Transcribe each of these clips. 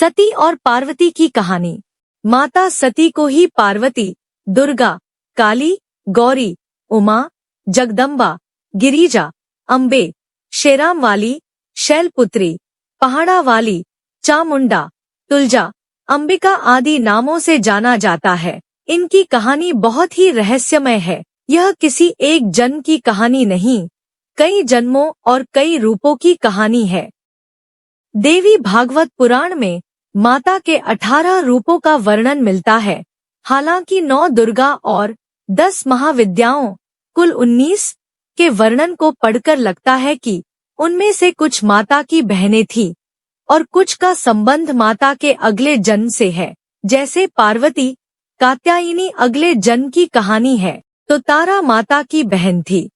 सती और पार्वती की कहानी। माता सती को ही पार्वती, दुर्गा, काली, गौरी, उमा, जगदम्बा, गिरिजा, अम्बे, शेराम वाली, शैलपुत्री, पहाड़ा वाली, चामुंडा, तुलजा, अंबिका आदि नामों से जाना जाता है। इनकी कहानी बहुत ही रहस्यमय है। यह किसी एक जन्म की कहानी नहीं, कई जन्मों और कई रूपों की कहानी है। देवी भागवत पुराण में माता के 18 रूपों का वर्णन मिलता है। हालांकि 9 दुर्गा और 10 महाविद्याओं, कुल 19 के वर्णन को पढ़कर लगता है कि उनमें से कुछ माता की बहनें थीं और कुछ का संबंध माता के अगले जन्म से है। जैसे पार्वती, कात्यायनी अगले जन्म की कहानी है, तो तारा माता की बहन थी।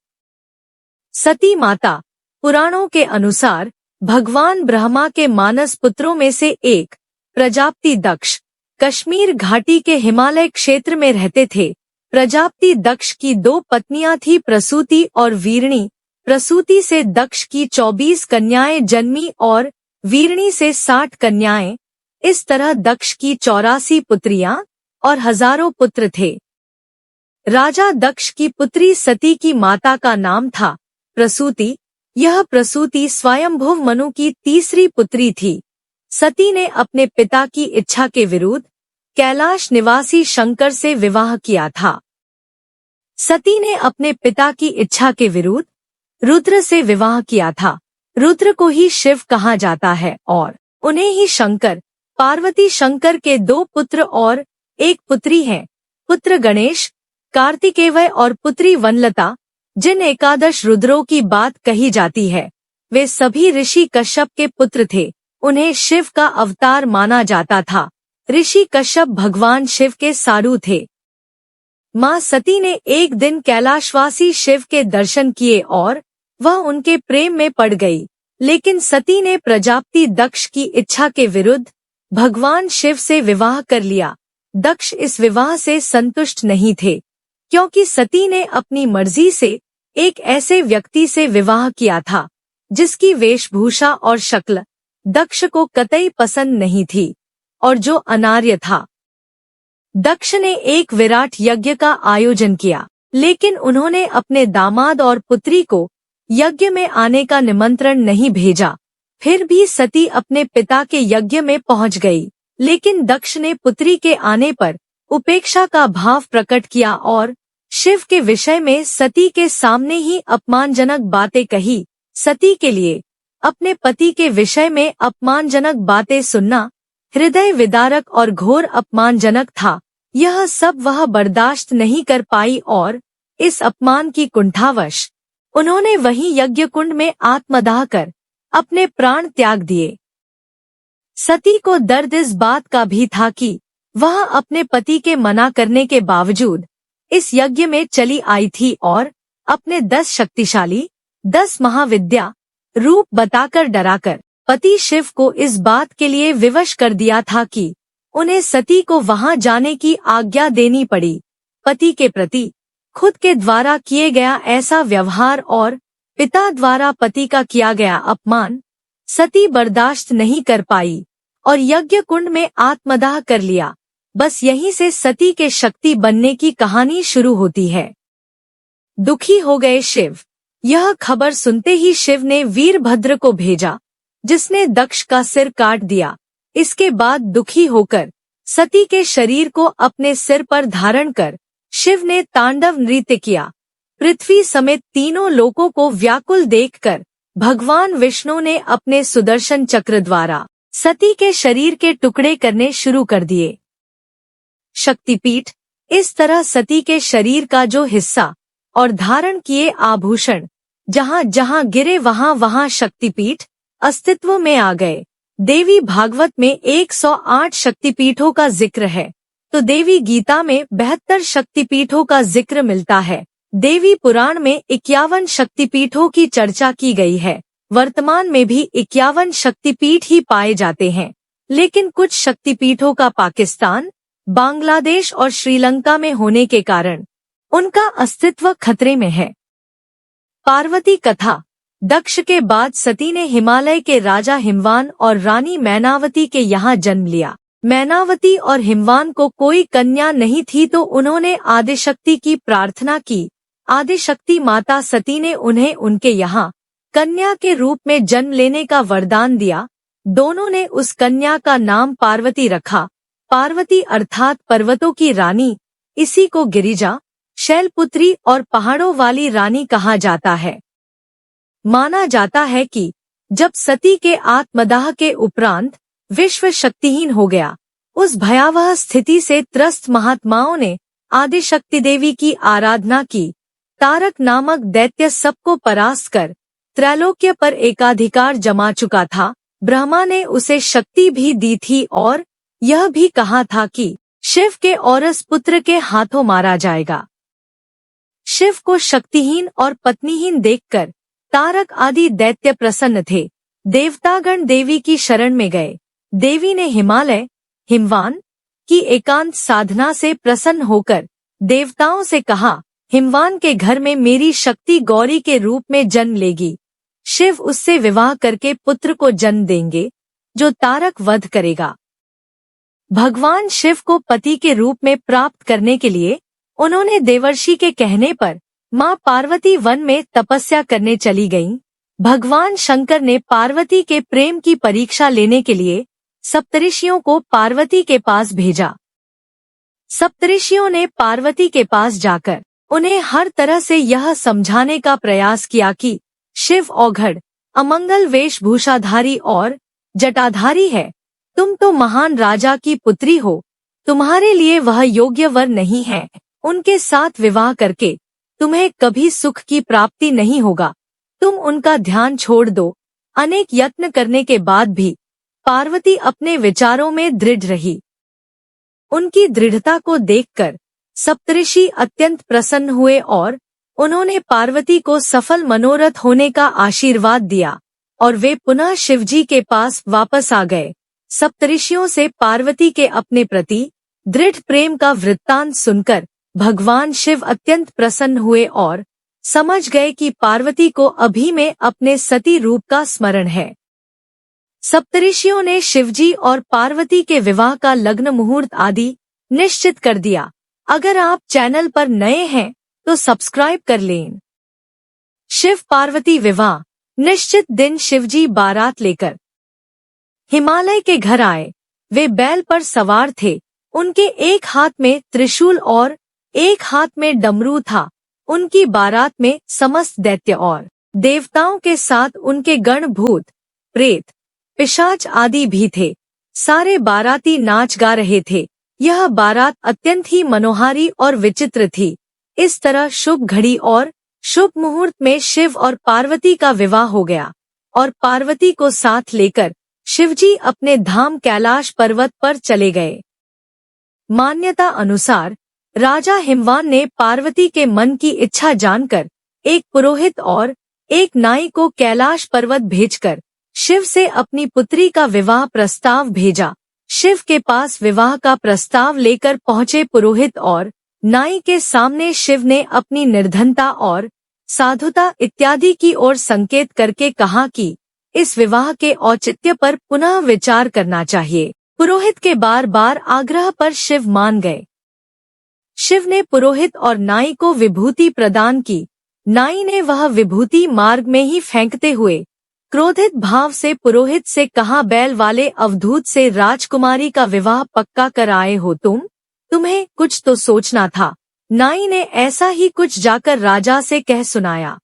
सती माता पुराणों के अनुसार भगवान ब्रह्मा के मानस पुत्रों में से एक, प्रजापति दक्ष, कश्मीर घाटी के हिमालय क्षेत्र में रहते थे। प्रजापति दक्ष की 2 पत्नियां थी, प्रसूति और वीरणी। प्रसूति से दक्ष की 24 कन्याएं जन्मी और वीरणी से 60 कन्याएं। इस तरह दक्ष की 84 पुत्रियां और हजारों पुत्र थे। राजा दक्ष की पुत्री सती की माता का नाम था प्रसूति। यह प्रसूति स्वयंभुव मनु की तीसरी पुत्री थी। सती ने अपने पिता की इच्छा के विरुद्ध कैलाश निवासी शंकर से विवाह किया था। सती ने अपने पिता की इच्छा के विरुद्ध रुद्र से विवाह किया था। रुद्र को ही शिव कहा जाता है और उन्हें ही शंकर। पार्वती शंकर के 2 पुत्र और 1 पुत्री हैं। पुत्र गणेश, कार्तिकेय और पुत्री वनलता। जिन 11 रुद्रों की बात कही जाती है, वे सभी ऋषि कश्यप के पुत्र थे। उन्हें शिव का अवतार माना जाता था। ऋषि कश्यप भगवान शिव के सारू थे। मां सती ने एक दिन कैलाशवासी शिव के दर्शन किए और वह उनके प्रेम में पड़ गई। लेकिन सती ने प्रजापति दक्ष की इच्छा के विरुद्ध भगवान शिव से विवाह कर लिया। दक्ष इस विवाह से संतुष्ट नहीं थे, क्योंकि सती ने अपनी मर्जी से एक ऐसे व्यक्ति से विवाह किया था जिसकी वेशभूषा और शक्ल दक्ष को कतई पसंद नहीं थी और जो अनार्य था। दक्ष ने एक विराट यज्ञ का आयोजन किया, लेकिन उन्होंने अपने दामाद और पुत्री को यज्ञ में आने का निमंत्रण नहीं भेजा। फिर भी सती अपने पिता के यज्ञ में पहुंच गई, लेकिन दक्ष ने पुत्री के आने पर उपेक्षा का भाव प्रकट किया और शिव के विषय में सती के सामने ही अपमानजनक बातें कही। सती के लिए अपने पति के विषय में अपमानजनक बातें सुनना हृदय विदारक और घोर अपमानजनक था। यह सब वह बर्दाश्त नहीं कर पाई और इस अपमान की कुंठावश उन्होंने वहीं यज्ञ कुंड में आत्मदाह कर अपने प्राण त्याग दिए। सती को दर्द इस बात का भी था कि वह अपने पति के मना करने के बावजूद इस यज्ञ में चली आई थी और अपने 10 शक्तिशाली, 10 महाविद्या रूप बताकर डराकर पति शिव को इस बात के लिए विवश कर दिया था कि उन्हें सती को वहां जाने की आज्ञा देनी पड़ी। पति के प्रति खुद के द्वारा किए गया ऐसा व्यवहार और पिता द्वारा पति का किया गया अपमान सती बर्दाश्त नहीं कर पाई और यज्ञ कुंड में आत्मदाह कर लिया। बस यहीं से सती के शक्ति बनने की कहानी शुरू होती है। दुखी हो गए शिव। यह खबर सुनते ही शिव ने वीरभद्र को भेजा, जिसने दक्ष का सिर काट दिया। इसके बाद दुखी होकर सती के शरीर को अपने सिर पर धारण कर शिव ने तांडव नृत्य किया। पृथ्वी समेत तीनों लोकों को व्याकुल देखकर भगवान विष्णु ने अपने सुदर्शन चक्र द्वारा सती के शरीर के टुकड़े करने शुरू कर दिए। शक्तिपीठ। इस तरह सती के शरीर का जो हिस्सा और धारण किए आभूषण जहाँ जहाँ गिरे वहाँ वहाँ शक्तिपीठ अस्तित्व में आ गए। देवी भागवत में 108 शक्तिपीठों का जिक्र है, तो देवी गीता में 72 शक्तिपीठों का जिक्र मिलता है। देवी पुराण में 51 शक्तिपीठों की चर्चा की गई है। वर्तमान में भी 51 शक्तिपीठ ही पाए जाते हैं, लेकिन कुछ शक्तिपीठों का पाकिस्तान, बांग्लादेश और श्रीलंका में होने के कारण उनका अस्तित्व खतरे में है। पार्वती कथा। दक्ष के बाद सती ने हिमालय के राजा हिमवान और रानी मैनावती के यहाँ जन्म लिया। मैनावती और हिमवान को कोई कन्या नहीं थी तो उन्होंने आदिशक्ति की प्रार्थना की। आदिशक्ति माता सती ने उन्हें उनके यहाँ कन्या के रूप में जन्म लेने का वरदान दिया। दोनों ने उस कन्या का नाम पार्वती रखा। पार्वती अर्थात पर्वतों की रानी, इसी को गिरिजा, शैलपुत्री और पहाड़ों वाली रानी कहा जाता है। माना जाता है कि जब सती के आत्मदाह के उपरांत विश्व शक्तिहीन हो गया, उस भयावह स्थिति से त्रस्त महात्माओं ने आदिशक्ति देवी की आराधना की। तारक नामक दैत्य सबको परास्त कर त्रैलोक्य पर एकाधिकार जमा चुका था। ब्रह्मा ने उसे शक्ति भी दी थी और यह भी कहा था कि शिव के औरस पुत्र के हाथों मारा जाएगा। शिव को शक्तिहीन और पत्नीहीन देखकर तारक आदि दैत्य प्रसन्न थे। देवतागण देवी की शरण में गए। देवी ने हिमालय, हिमवान की एकांत साधना से प्रसन्न होकर देवताओं से कहा, हिमवान के घर में मेरी शक्ति गौरी के रूप में जन्म लेगी। शिव उससे विवाह करके पुत्र को जन्म देंगे जो तारक वध करेगा। भगवान शिव को पति के रूप में प्राप्त करने के लिए उन्होंने देवर्षि के कहने पर मां पार्वती वन में तपस्या करने चली गईं। भगवान शंकर ने पार्वती के प्रेम की परीक्षा लेने के लिए सप्तऋषियों को पार्वती के पास भेजा। सप्तऋषियों ने पार्वती के पास जाकर उन्हें हर तरह से यह समझाने का प्रयास किया कि शिव औघड़, अमंगल वेशभूषाधारी और जटाधारी है। तुम तो महान राजा की पुत्री हो, तुम्हारे लिए वह योग्य वर नहीं है। उनके साथ विवाह करके तुम्हें कभी सुख की प्राप्ति नहीं होगा। तुम उनका ध्यान छोड़ दो। अनेक यत्न करने के बाद भी पार्वती अपने विचारों में दृढ़ रही। उनकी दृढ़ता को देखकर सप्तऋषि अत्यंत प्रसन्न हुए और उन्होंने पार्वती को सफल मनोरथ होने का आशीर्वाद दिया और वे पुनः शिवजी के पास वापस आ गए। सप्तऋषियों से पार्वती के अपने प्रति दृढ़ प्रेम का वृत्तांत सुनकर भगवान शिव अत्यंत प्रसन्न हुए और समझ गए कि पार्वती को अभी में अपने सती रूप का स्मरण है। सप्तऋषियों ने शिवजी और पार्वती के विवाह का लग्न मुहूर्त आदि निश्चित कर दिया। अगर आप चैनल पर नए हैं तो सब्सक्राइब कर लें। शिव पार्वती विवाह निश्चित दिन शिवजी बारात लेकर हिमालय के घर आए। वे बैल पर सवार थे। उनके एक हाथ में त्रिशूल और एक हाथ में डमरू था। उनकी बारात में समस्त दैत्य और देवताओं के साथ उनके गण भूत, प्रेत, पिशाच आदि भी थे। सारे बाराती नाच गा रहे थे। यह बारात अत्यंत ही मनोहारी और विचित्र थी। इस तरह शुभ घड़ी और शुभ मुहूर्त में शिव और पार्वती का विवाह हो गया और पार्वती को साथ लेकर शिवजी अपने धाम कैलाश पर्वत पर चले गए। मान्यता अनुसार राजा हिमवान ने पार्वती के मन की इच्छा जानकर एक पुरोहित और एक नाई को कैलाश पर्वत भेजकर शिव से अपनी पुत्री का विवाह प्रस्ताव भेजा। शिव के पास विवाह का प्रस्ताव लेकर पहुंचे पुरोहित और नाई के सामने शिव ने अपनी निर्धनता और साधुता इत्यादि की ओर संकेत करके कहा कि इस विवाह के औचित्य पर पुनः विचार करना चाहिए। पुरोहित के बार बार आग्रह पर शिव मान गए। शिव ने पुरोहित और नाई को विभूति प्रदान की। नाई ने वह विभूति मार्ग में ही फेंकते हुए क्रोधित भाव से पुरोहित से कहा, बैल वाले अवधूत से राजकुमारी का विवाह पक्का कर आए हो तुम्हें कुछ तो सोचना था। नाई ने ऐसा ही कुछ जाकर राजा से कह सुनाया।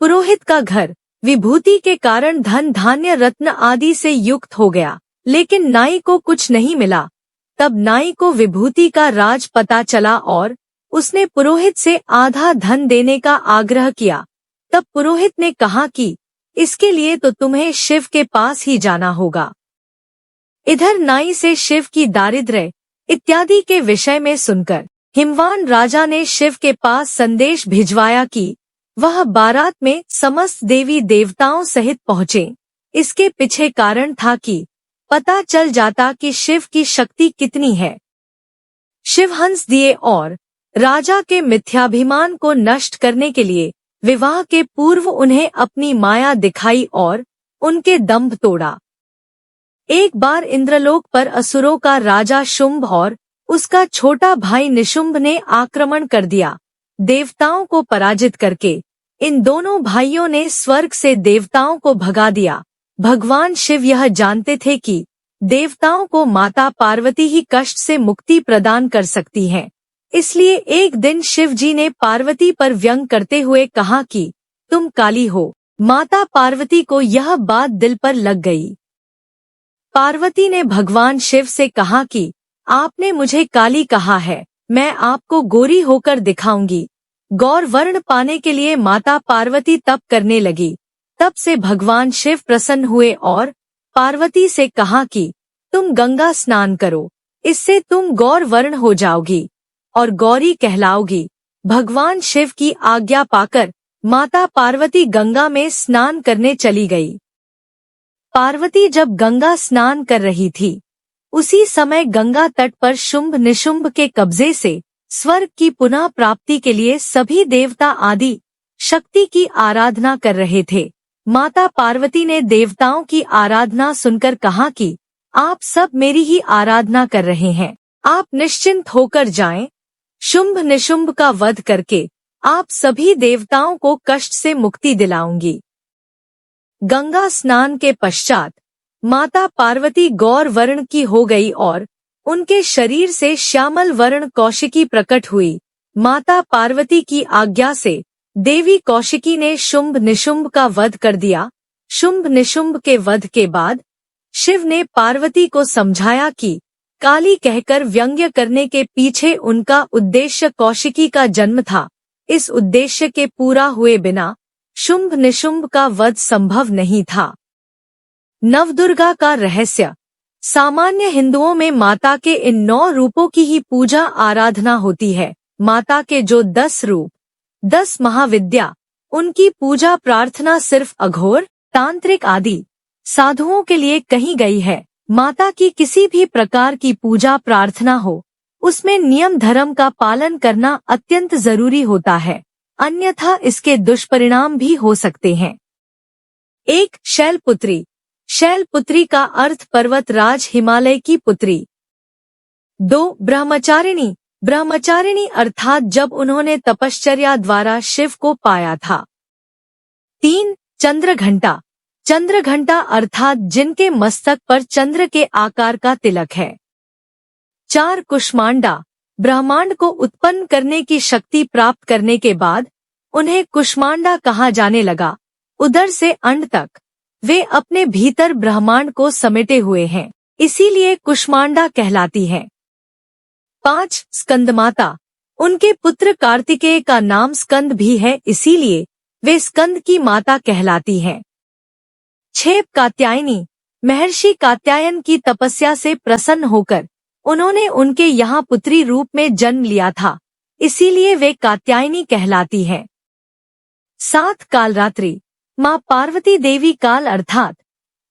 पुरोहित का घर विभूति के कारण धन धान्य रत्न आदि से युक्त हो गया, लेकिन नाई को कुछ नहीं मिला। तब नाई को विभूति का राज पता चला और उसने पुरोहित से आधा धन देने का आग्रह किया। तब पुरोहित ने कहा कि इसके लिए तो तुम्हें शिव के पास ही जाना होगा। इधर नाई से शिव की दारिद्र्य इत्यादि के विषय में सुनकर हिमवान राजा ने शिव के पास संदेश भिजवाया कि वह बारात में समस्त देवी देवताओं सहित पहुँचे। इसके पीछे कारण था कि पता चल जाता कि शिव की शक्ति कितनी है। शिव हंस दिए और राजा के मिथ्याभिमान को नष्ट करने के लिए विवाह के पूर्व उन्हें अपनी माया दिखाई और उनके दंभ तोड़ा। एक बार इंद्रलोक पर असुरों का राजा शुंभ और उसका छोटा भाई निशुंभ ने आक्रमण कर दिया। देवताओं को पराजित करके इन दोनों भाइयों ने स्वर्ग से देवताओं को भगा दिया। भगवान शिव यह जानते थे कि देवताओं को माता पार्वती ही कष्ट से मुक्ति प्रदान कर सकती हैं। इसलिए एक दिन शिव जी ने पार्वती पर व्यंग करते हुए कहा कि तुम काली हो। माता पार्वती को यह बात दिल पर लग गई। पार्वती ने भगवान शिव से कहा कि आपने मुझे काली कहा है, मैं आपको गोरी होकर दिखाऊंगी। गौर वर्ण पाने के लिए माता पार्वती तप करने लगी। तब से भगवान शिव प्रसन्न हुए और पार्वती से कहा कि तुम गंगा स्नान करो, इससे तुम गौर वर्ण हो जाओगी और गौरी कहलाओगी। भगवान शिव की आज्ञा पाकर माता पार्वती गंगा में स्नान करने चली गई। पार्वती जब गंगा स्नान कर रही थी, उसी समय गंगा तट पर शुंभ निशुंभ के कब्जे से स्वर्ग की पुनः प्राप्ति के लिए सभी देवता आदि शक्ति की आराधना कर रहे थे। माता पार्वती ने देवताओं की आराधना सुनकर कहा कि आप सब मेरी ही आराधना कर रहे हैं, आप निश्चिंत होकर जाएं। शुंभ निशुंभ का वध करके आप सभी देवताओं को कष्ट से मुक्ति दिलाऊंगी। गंगा स्नान के पश्चात माता पार्वती गौर वर्ण की हो गई और उनके शरीर से श्यामल वर्ण कौशिकी प्रकट हुई। माता पार्वती की आज्ञा से देवी कौशिकी ने शुंभ निशुंभ का वध कर दिया। शुंभ निशुंभ के वध के बाद शिव ने पार्वती को समझाया कि काली कहकर व्यंग्य करने के पीछे उनका उद्देश्य कौशिकी का जन्म था। इस उद्देश्य के पूरा हुए बिना शुंभ निशुंभ का वध संभव नहीं था। नवदुर्गा का रहस्य। सामान्य हिंदुओं में माता के इन 9 रूपों की ही पूजा आराधना होती है। माता के जो 10 रूप, 10 महाविद्या, उनकी पूजा प्रार्थना सिर्फ अघोर, तांत्रिक आदि साधुओं के लिए कही गई है। माता की किसी भी प्रकार की पूजा प्रार्थना हो, उसमें नियम धर्म का पालन करना अत्यंत जरूरी होता है, अन्यथा इसके दुष्परिणाम भी हो सकते हैं। 1. शैलपुत्री। शैलपुत्री का अर्थ पर्वतराज हिमालय की पुत्री। 2. ब्रह्मचारिणी। ब्रह्मचारिणी अर्थात जब उन्होंने तपश्चर्या द्वारा शिव को पाया था। 3. चंद्रघंटा। चंद्रघंटा अर्थात जिनके मस्तक पर चंद्र के आकार का तिलक है। 4. कुष्मांडा। ब्रह्मांड को उत्पन्न करने की शक्ति प्राप्त करने के बाद उन्हें कुष्मांडा कहा जाने लगा। उदर से अंड तक वे अपने भीतर ब्रह्मांड को समेटे हुए हैं, इसीलिए कुष्मांडा कहलाती है। 5. स्कंदमाता। उनके पुत्र कार्तिकेय का नाम स्कंद भी है, इसीलिए वे स्कंद की माता कहलाती हैं। 6. कात्यायनी। महर्षि कात्यायन की तपस्या से प्रसन्न होकर उन्होंने उनके यहाँ पुत्री रूप में जन्म लिया था, इसीलिए वे कात्यायनी कहलाती हैं। 7. कालरात्रि। माँ पार्वती देवी काल अर्थात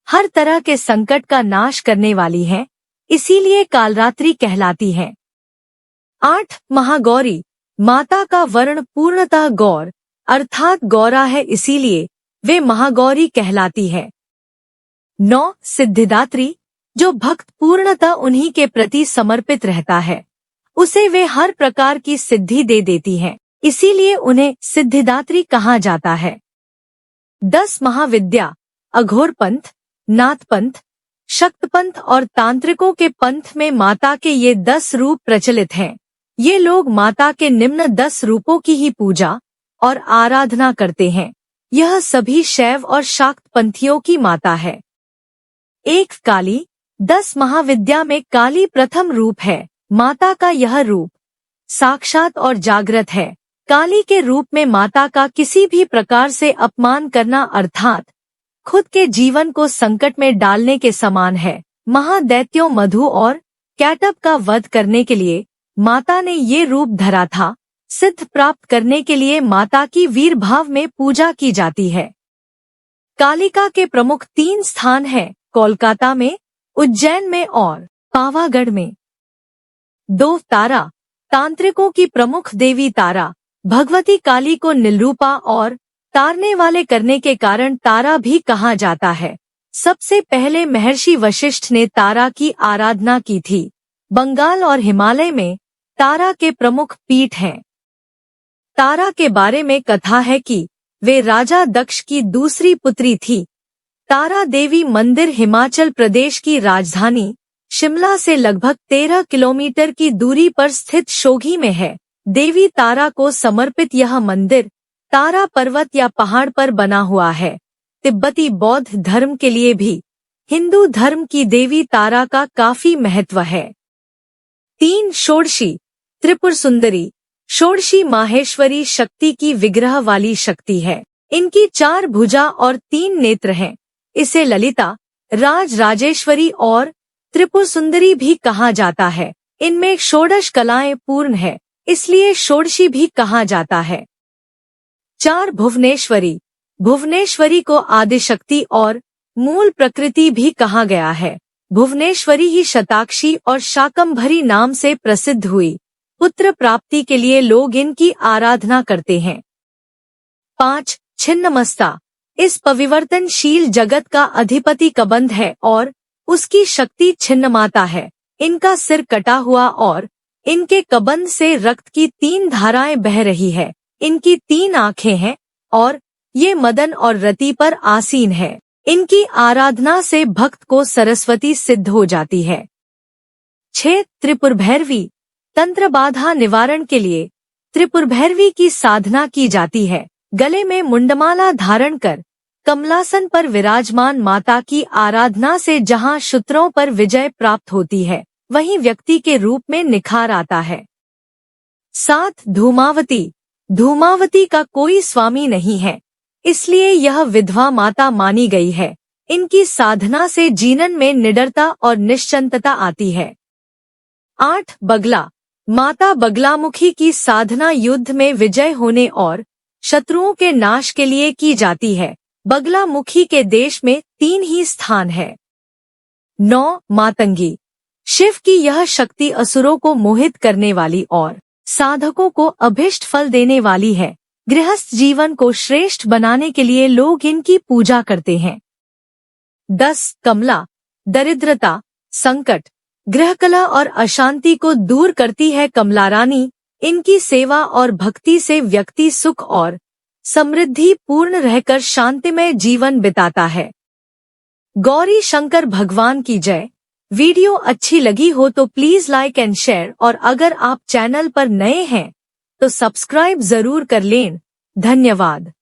हर तरह के संकट का नाश करने वाली हैं, इसीलिए कालरात्रि कहलाती हैं। 8. महागौरी। माता का वर्ण पूर्णतः गौर अर्थात गौरा है, इसीलिए वे महागौरी कहलाती है। 9. सिद्धिदात्री। जो भक्त पूर्णतः उन्हीं के प्रति समर्पित रहता है, उसे वे हर प्रकार की सिद्धि दे देती हैं, इसीलिए उन्हें सिद्धिदात्री कहा जाता है। 10 महाविद्या। अघोर पंथ, नाथ पंथ, शक्त पंथ और तांत्रिकों के पंथ में माता के ये 10 रूप प्रचलित हैं। ये लोग माता के निम्न 10 रूपों की ही पूजा और आराधना करते हैं। यह सभी शैव और शाक्त पंथियों की माता है। 1. काली। 10 महाविद्या में काली प्रथम रूप है। माता का यह रूप साक्षात और जागृत है। काली के रूप में माता का किसी भी प्रकार से अपमान करना अर्थात खुद के जीवन को संकट में डालने के समान है। महादैत्यों मधु और कैटब का वध करने के लिए माता ने ये रूप धरा था। सिद्ध प्राप्त करने के लिए माता की वीर भाव में पूजा की जाती है। कालिका के प्रमुख 3 स्थान हैं, कोलकाता में, उज्जैन में और पावागढ़ में। 2. तारा। तांत्रिकों की प्रमुख देवी तारा भगवती काली को निलरूपा और तारने वाले करने के कारण तारा भी कहा जाता है। सबसे पहले महर्षि वशिष्ठ ने तारा की आराधना की थी। बंगाल और हिमालय में तारा के प्रमुख पीठ हैं। तारा के बारे में कथा है कि वे राजा दक्ष की दूसरी पुत्री थी। तारा देवी मंदिर हिमाचल प्रदेश की राजधानी शिमला से लगभग 13 किलोमीटर की दूरी पर स्थित शोघी में है। देवी तारा को समर्पित यह मंदिर तारा पर्वत या पहाड़ पर बना हुआ है। तिब्बती बौद्ध धर्म के लिए भी हिंदू धर्म की देवी तारा का काफी महत्व है। 3 षोडशी त्रिपुर सुंदरी। षोडशी माहेश्वरी शक्ति की विग्रह वाली शक्ति है। इनकी 4 भुजा और 3 नेत्र हैं। इसे ललिता, राजेश्वरी और त्रिपुर सुंदरी भी कहा जाता है। इनमें षोडश कलाएं पूर्ण है, इसलिए षोडशी भी कहा जाता है। 4 भुवनेश्वरी। भुवनेश्वरी को आदिशक्ति और मूल प्रकृति भी कहा गया है। भुवनेश्वरी ही शताक्षी और शाकंभरी नाम से प्रसिद्ध हुई। पुत्र प्राप्ति के लिए लोग इनकी आराधना करते हैं। 5 छिन्नमस्ता। इस परिवर्तनशील जगत का अधिपति कबंध है और उसकी शक्ति छिन्नमाता है। इनका सिर कटा हुआ और इनके कबंध से रक्त की 3 धाराएं बह रही है। इनकी 3 आंखें हैं और ये मदन और रति पर आसीन है। इनकी आराधना से भक्त को सरस्वती सिद्ध हो जाती है। 6 त्रिपुर भैरवी। तंत्र बाधा निवारण के लिए त्रिपुर भैरवी की साधना की जाती है। गले में मुंडमाला धारण कर कमलासन पर विराजमान माता की आराधना से जहां शत्रुओं पर विजय प्राप्त होती है, वहीं व्यक्ति के रूप में निखार आता है। 7 धूमावती। धूमावती का कोई स्वामी नहीं है, इसलिए यह विधवा माता मानी गई है। इनकी साधना से जीवन में निडरता और निश्चिंतता आती है। 8 बगला। माता बगलामुखी की साधना युद्ध में विजय होने और शत्रुओं के नाश के लिए की जाती है। बगलामुखी के देश में 3 ही स्थान है। 9 मातंगी। शिव की यह शक्ति असुरों को मोहित करने वाली और साधकों को अभिष्ट फल देने वाली है। गृहस्थ जीवन को श्रेष्ठ बनाने के लिए लोग इनकी पूजा करते हैं। 10 कमला। दरिद्रता, संकट, गृहकलह और अशांति को दूर करती है कमला रानी। इनकी सेवा और भक्ति से व्यक्ति सुख और समृद्धि पूर्ण रहकर शांतिमय जीवन बिताता है। गौरी शंकर भगवान की जय। वीडियो अच्छी लगी हो तो प्लीज लाइक एंड शेयर, और अगर आप चैनल पर नए हैं तो सब्सक्राइब जरूर कर लें। धन्यवाद।